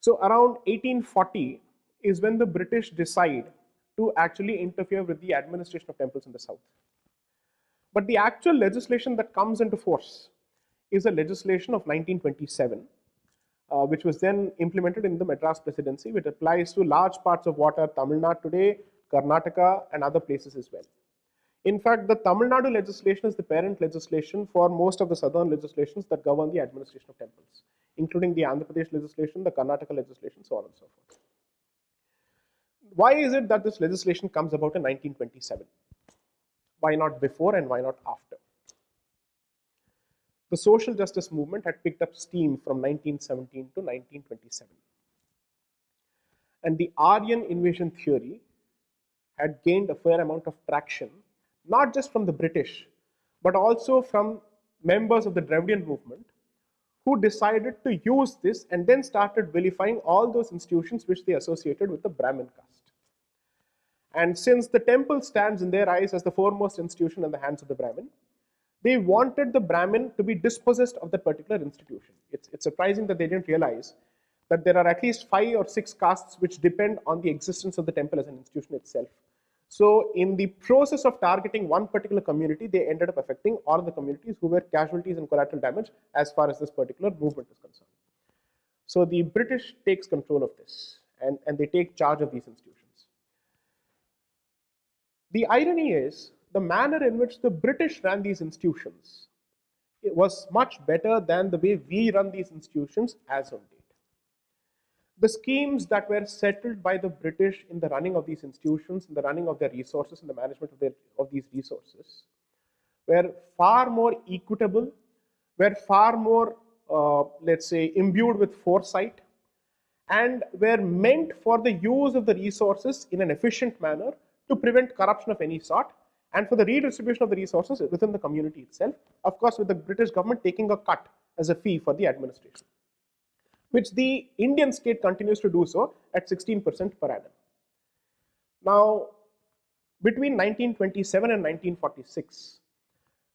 So around 1840 is when the British decide to actually interfere with the administration of temples in the south. But the actual legislation that comes into force is a legislation of 1927, which was then implemented in the Madras Presidency, which applies to large parts of what are Tamil Nadu today, Karnataka, and other places as well. In fact, the Tamil Nadu legislation is the parent legislation for most of the southern legislations that govern the administration of temples, including the Andhra Pradesh legislation, the Karnataka legislation, so on and so forth. Why is it that this legislation comes about in 1927? Why not before and why not after? The social justice movement had picked up steam from 1917 to 1927. And the Aryan invasion theory had gained a fair amount of traction, not just from the British, but also from members of the Dravidian movement who decided to use this and then started vilifying all those institutions which they associated with the Brahmin caste. And since the temple stands in their eyes as the foremost institution in the hands of the Brahmin, they wanted the Brahmin to be dispossessed of that particular institution. It's surprising that they didn't realize that there are at least 5 or 6 castes which depend on the existence of the temple as an institution itself. So in the process of targeting one particular community, they ended up affecting all the communities who were casualties and collateral damage as far as this particular movement is concerned. So the British takes control of this and they take charge of these institutions. The irony is the manner in which the British ran these institutions, it was much better than the way we run these institutions as on date. The schemes that were settled by the British in the running of these institutions, in the running of their resources, in the management of these resources, were far more equitable, were far more, let's say, imbued with foresight, and were meant for the use of the resources in an efficient manner to prevent corruption of any sort, and for the redistribution of the resources within the community itself, of course with the British government taking a cut as a fee for the administration, which the Indian state continues to do so at 16% per annum. Now, between 1927 and 1946,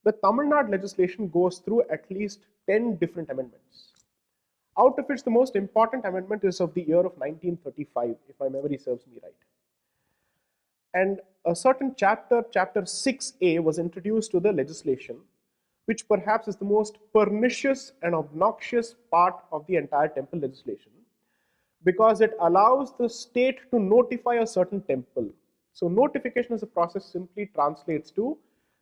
the Tamil Nadu legislation goes through at least 10 different amendments, out of which the most important amendment is of the year of 1935, if my memory serves me right. And a certain chapter 6A, was introduced to the legislation, which perhaps is the most pernicious and obnoxious part of the entire temple legislation, because it allows the state to notify a certain temple. So notification as a process simply translates to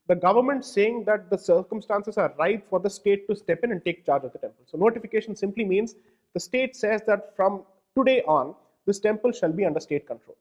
the government saying that the circumstances are ripe for the state to step in and take charge of the temple. So notification simply means the state says that from today on, this temple shall be under state control.